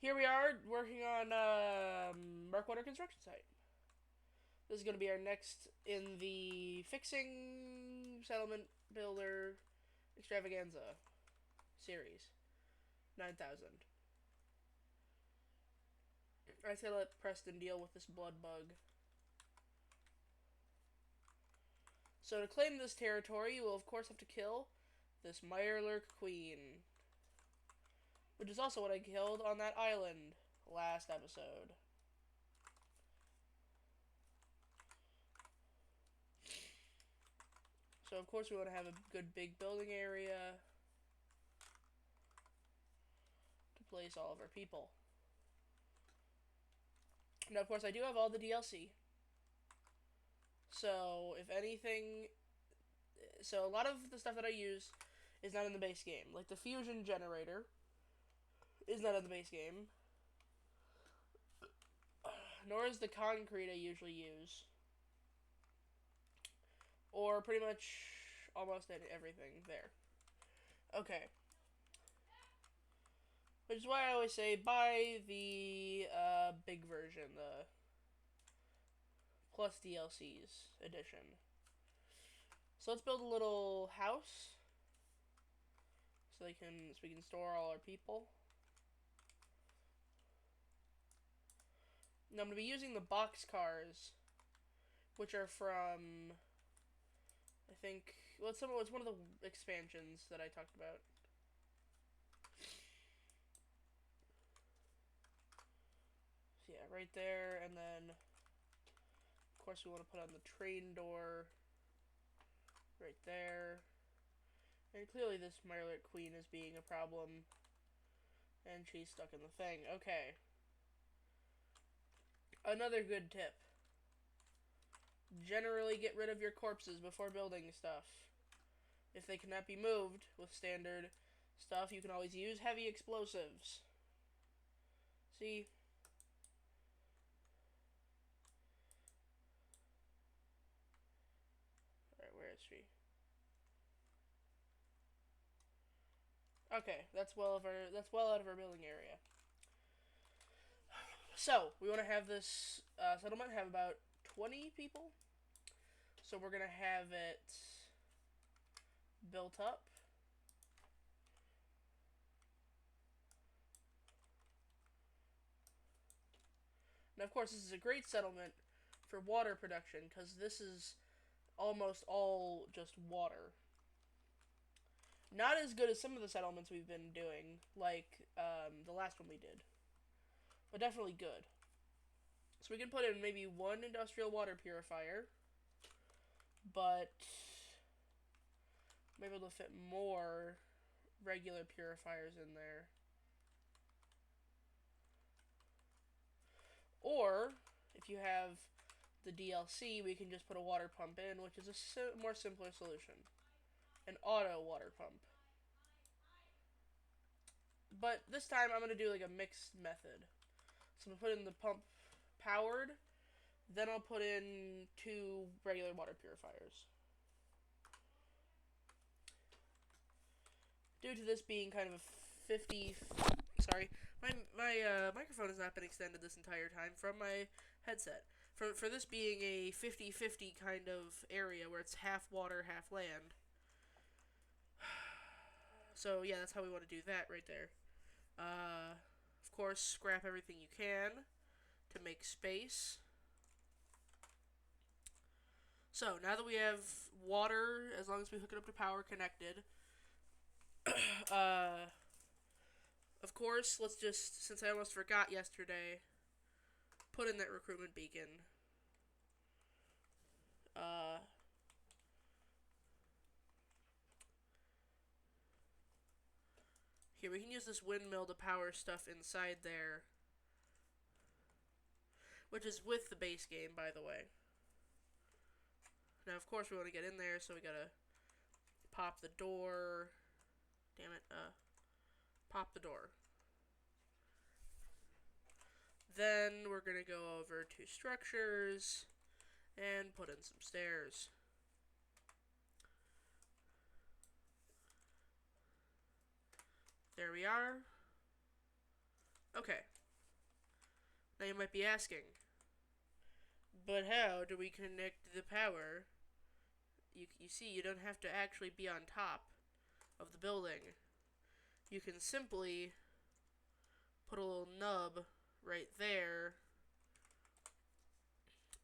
Here we are working on murkwater construction site. This is going to be our next in the fixing settlement builder extravaganza series 9000. I say let Preston deal with this blood bug. So to claim this territory, you will of course have to kill this Mirelurk Queen, which is also what I killed on that island last episode. So of course we want to have a good big building area to place all of our people. Now of course I do have all the DLC. So if anything, so a lot of the stuff that I use is not in the base game. Like the fusion generator is not in the base game. Nor is the concrete I usually use. Or pretty much almost everything there. Okay. Which is why I always say buy the big version, the plus DLCs edition. So let's build a little house so we can store all our people. Now I'm gonna be using the box cars, which are from I think it's one of the expansions that I talked about. So yeah, right there, and then of course we want to put on the train door right there. And clearly this Mirelurk Queen is being a problem. And she's stuck in the thing. Okay. Another good tip. Generally get rid of your corpses before building stuff. If they cannot be moved with standard stuff, you can always use heavy explosives. See? Alright, where is she? Okay, that's well out of our building area. So, we want to have this settlement have about 20 people. So we're going to have it built up. Now, of course, this is a great settlement for water production, because this is almost all just water. Not as good as some of the settlements we've been doing, like the last one we did. But definitely good. So we can put in maybe one industrial water purifier, but maybe able to fit more regular purifiers in there. Or, if you have the DLC, we can just put a water pump in, which is a more simpler solution. An auto water pump. But this time I'm going to do like a mixed method. So I'm going to put in the pump powered, then I'll put in 2 regular water purifiers. Due to this being kind of a 50... Sorry, my microphone has not been extended this entire time from my headset. For this being a 50-50 kind of area where it's half water, half land. So yeah, that's how we want to do that right there. Of course, scrap everything you can to make space. So, now that we have water, as long as we hook it up to power, connected, of course, let's just, since I almost forgot yesterday, put in that recruitment beacon. Here, we can use this windmill to power stuff inside there, which is with the base game, by the way. Now, of course, we want to get in there, so we gotta pop the door. Damn it, pop the door. Then we're gonna go over to structures and put in some stairs. There we are. Okay. Now you might be asking, but how do we connect the power? You see, you don't have to actually be on top of the building. You can simply put a little nub right there,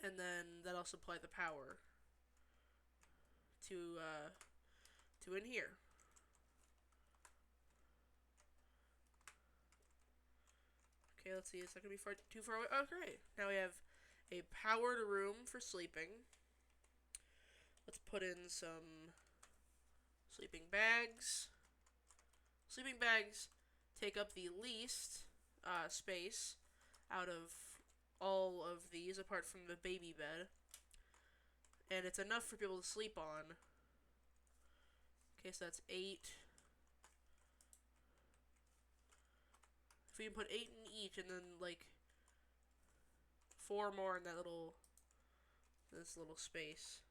and then that'll supply the power to in here. Okay, let's see. Is that gonna be too far away? Oh, great. Now we have a powered room for sleeping. Let's put in some sleeping bags. Sleeping bags take up the least space out of all of these, apart from the baby bed. And it's enough for people to sleep on. Okay, so that's 8. If we can put 8 in each, and then, like, 4 more in this little space.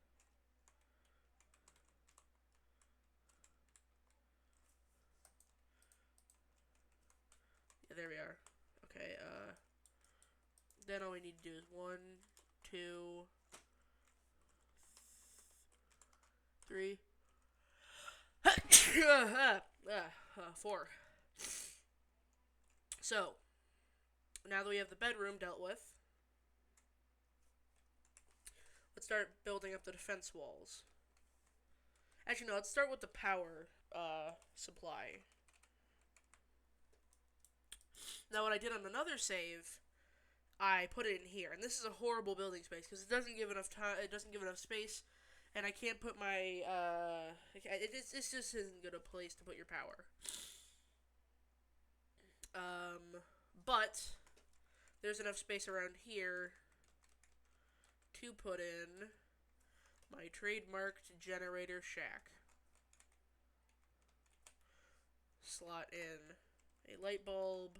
Yeah, there we are. Okay, then all we need to do is 1, 2, 3, 4. So, now that we have the bedroom dealt with, let's start building up the defense walls. Actually, no, let's start with the power supply. Now, what I did on another save, I put it in here, and this is a horrible building space because it doesn't give enough time. It doesn't give enough space, and I can't put my it just isn't good a place to put your power. But there's enough space around here to put in my trademarked generator shack. Slot in a light bulb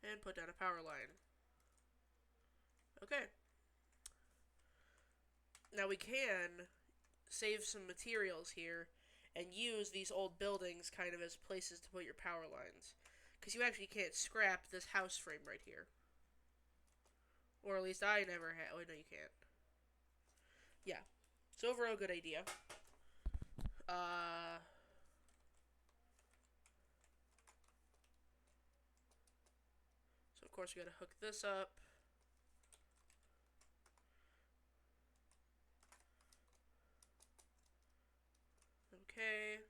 and put down a power line. Okay. Now we can save some materials here and use these old buildings kind of as places to put your power lines. Because you actually can't scrap this house frame right here. Or at least I never had. Oh, no, you can't. Yeah. So overall, good idea. So of course we gotta hook this up. Okay.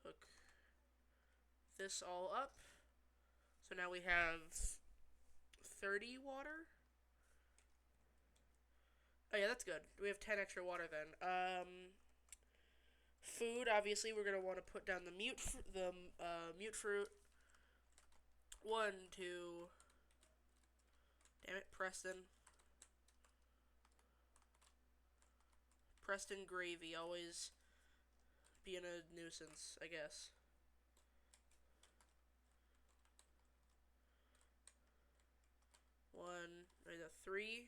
Hook this all up. So now we have 30 water. Oh yeah, that's good. We have 10 extra water then. Food, obviously, we're gonna want to put down the mute fruit. 1, 2. Damn it, Preston. Preston gravy, always being a nuisance, I guess. 1, 3,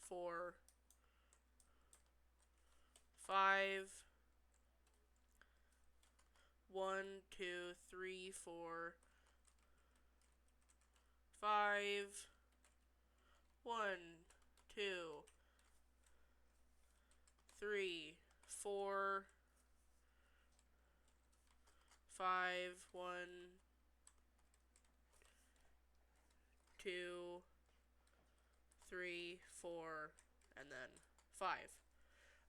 4, 5. 1, 2, 3, 4, 5. 1, 2, 3, 4, 5. 1, 2, 3, 4, and then 5.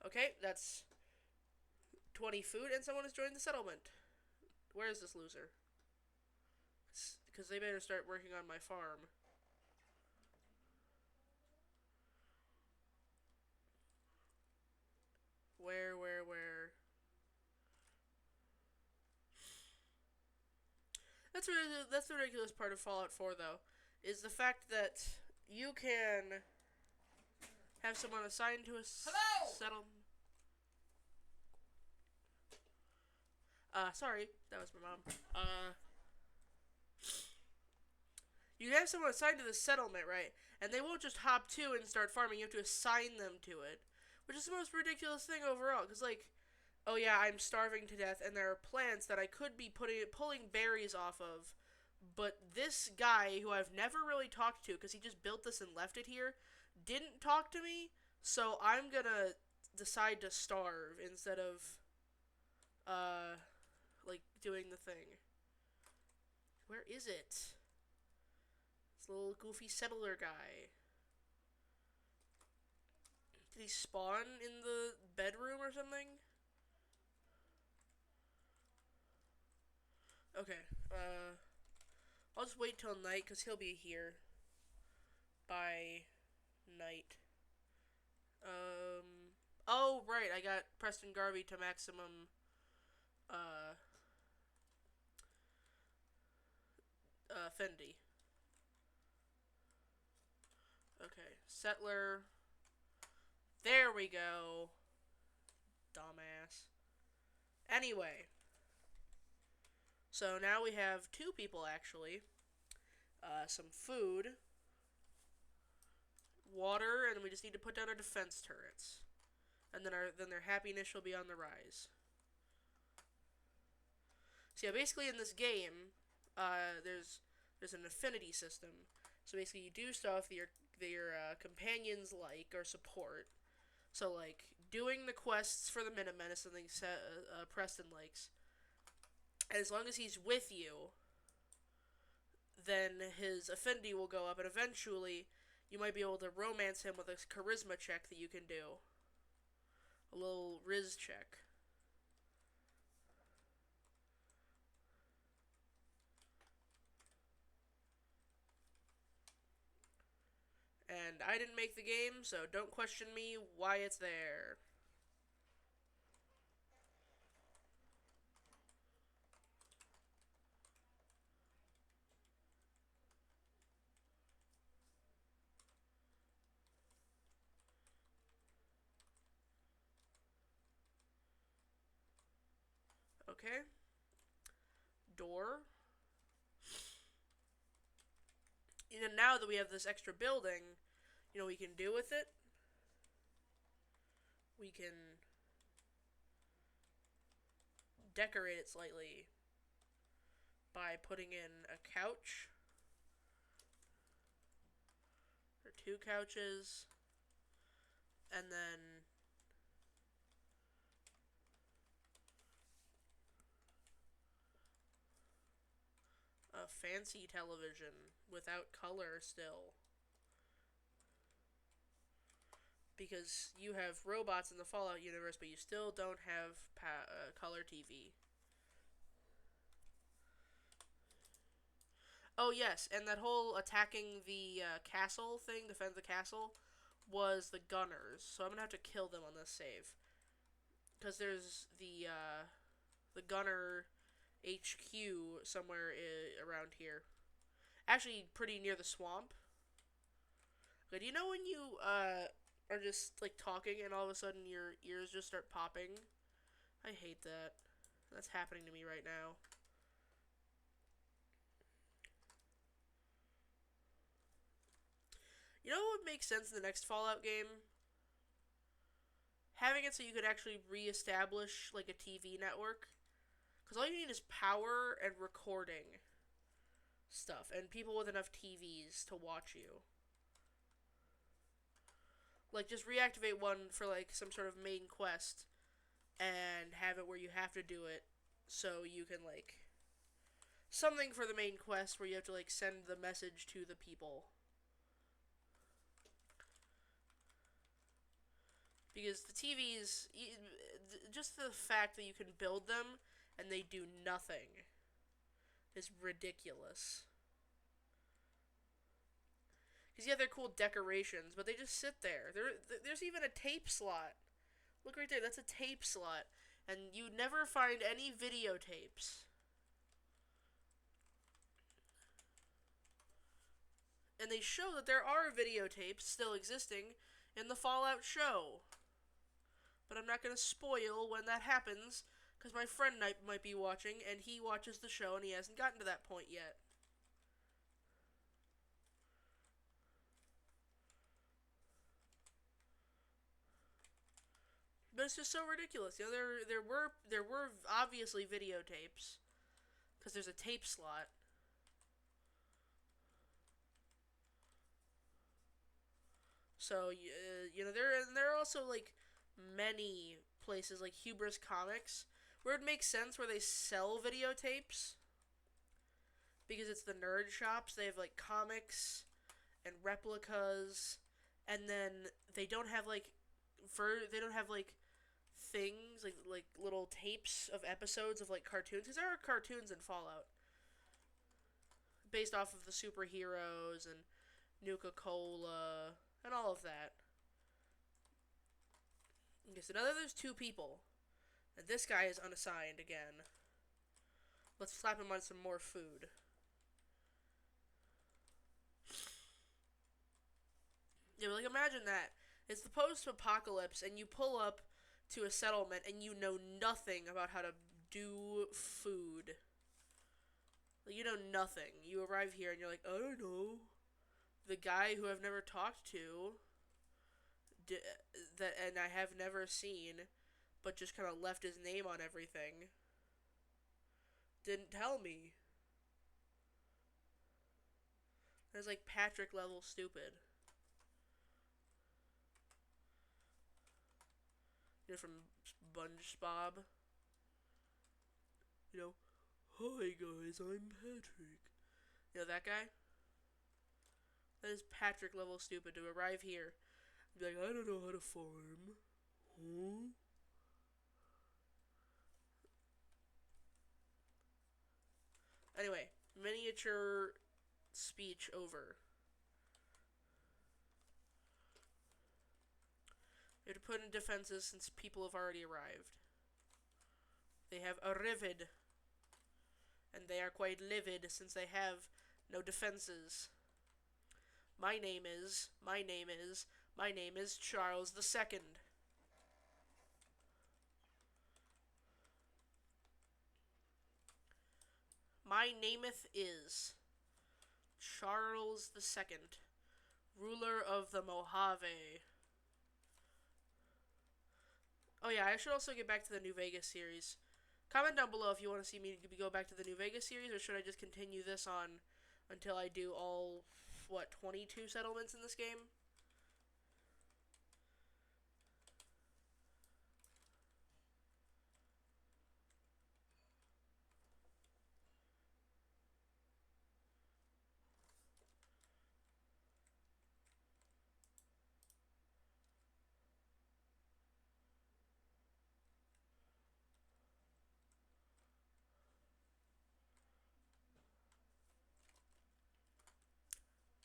Okay, that's 20 food, and someone has joined the settlement. Where is this loser? Because they better start working on my farm. Where? That's the ridiculous part of Fallout 4, though, is the fact that you can have someone assigned to a settlement. Sorry, that was my mom. You have someone assigned to the settlement, right? And they won't just hop to and start farming. You have to assign them to it, which is the most ridiculous thing overall. Because, like, Oh yeah, I'm starving to death, and there are plants that I could be pulling berries off of, but this guy who I've never really talked to because he just built this and left it here, didn't talk to me. So I'm gonna decide to starve instead of uh like doing the thing. Where is it? This little goofy settler guy. Did he spawn in the bedroom or something? Okay. I'll just wait till night because he'll be here by night. Oh, right. I got Preston Garvey to maximum, uh, Fendi. Okay. Settler. There we go. Dumbass. Anyway. So now we have two people, actually. Some food. Water, and we just need to put down our defense turrets. And then their happiness will be on the rise. So yeah, basically in this game, there's an affinity system. So basically, you do stuff that your companions like or support. So like doing the quests for the Minutemen is something Preston likes. And as long as he's with you, then his affinity will go up, and eventually you might be able to romance him with a charisma check that you can do. A little Riz check. And I didn't make the game, so don't question me why it's there. Okay. Door. Now that we have this extra building, we can do with it. We can decorate it slightly by putting in a couch. Or two couches. And then a fancy television without color still. Because you have robots in the Fallout universe, but you still don't have color TV. Oh, yes, and that whole attacking the castle thing, defend the castle, was the gunners. So I'm going to have to kill them on this save. Because there's the gunner HQ somewhere around here. Actually, pretty near the swamp. But do you know when you are just like talking and all of a sudden your ears just start popping? I hate that. That's happening to me right now. You know what would make sense in the next Fallout game? Having it so you could actually re-establish like a TV network. Because all you need is power and recording stuff, and people with enough TVs to watch you. Like, just reactivate one for like some sort of main quest, and have it where you have to do it, so you can like something for the main quest where you have to like send the message to the people. Because the TVs, just the fact that you can build them and they do nothing is ridiculous. Because yeah, they're cool decorations, but they just sit there. There's even a tape slot. Look right there, that's a tape slot. And you never find any videotapes. And they show that there are videotapes still existing in the Fallout show. But I'm not going to spoil when that happens, because my friend might be watching, and he watches the show, and he hasn't gotten to that point yet. But it's just so ridiculous. You know, there were obviously videotapes because there's a tape slot. So you know, there are also like many places like Hubris Comics where it makes sense where they sell videotapes because it's the nerd shops. They have like comics and replicas, and then they don't have like they don't have like things like little tapes of episodes of like cartoons, because there are cartoons in Fallout based off of the superheroes and Nuka Cola and all of that. Okay, so now that there's two people, and this guy is unassigned again, let's slap him on some more food. Yeah, but like imagine that. It's the post-apocalypse, and you pull up to a settlement, and you know nothing about how to do food. Like, you know nothing. You arrive here, and you're like, I don't know. The guy who I've never talked to, that and I have never seen, but just kind of left his name on everything, didn't tell me. It's like Patrick level stupid. You know, from SpongeBob. You know, hi guys, I'm Patrick. You know that guy? That is Patrick level stupid to arrive here and be like, I don't know how to farm. Huh? Anyway, miniature speech over. You have to put in defenses since people have already arrived. They have arrived. And they are quite livid since they have no defenses. My name is Charles II. My nameth is Charles II, ruler of the Mojave. Oh yeah, I should also get back to the New Vegas series. Comment down below if you want to see me go back to the New Vegas series, or should I just continue this on until I do all, 22 settlements in this game?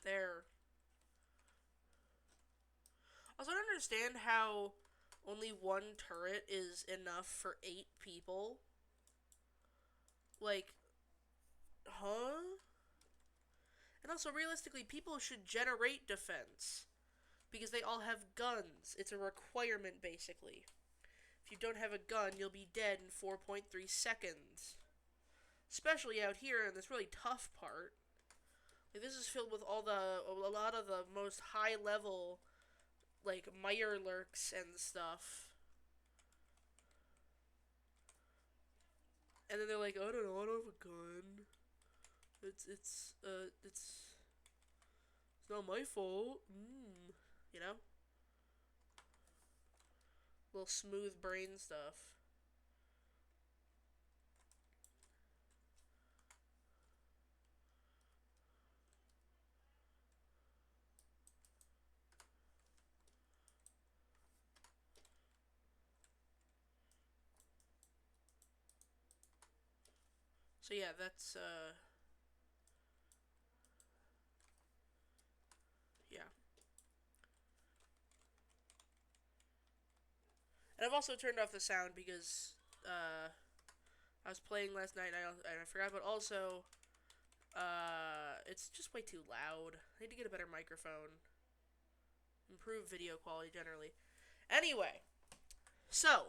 There. Also, I don't understand how only one turret is enough for 8 people. Like, huh? And also, realistically, people should generate defense. Because they all have guns. It's a requirement, basically. If you don't have a gun, you'll be dead in 4.3 seconds. Especially out here in this really tough part. Like, this is filled with a lot of the most high-level, like, mire lurks and stuff. And then they're like, I don't know, I don't have a gun. It's not my fault. You know? Little smooth brain stuff. So yeah, that's, yeah. And I've also turned off the sound because, I was playing last night and I forgot, but also, it's just way too loud. I need to get a better microphone. Improve video quality generally. Anyway, so,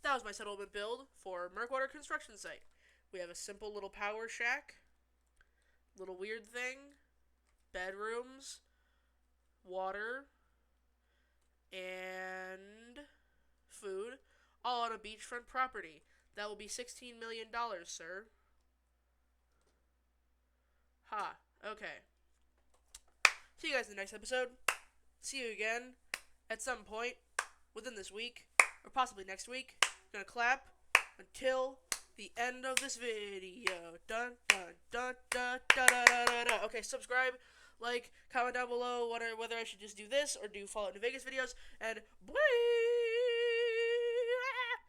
that was my settlement build for Murkwater construction site. We have a simple little power shack, little weird thing, bedrooms, water, and food, all on a beachfront property. That will be $16 million, sir. Ha. Okay. See you guys in the next episode. See you again at some point within this week, or possibly next week. I'm gonna clap until the end of this video. Dun dun dun dun dun dun dun dun dun. Okay, subscribe, like, comment down below whether I should just do this or do Fallout New Vegas videos, and bye!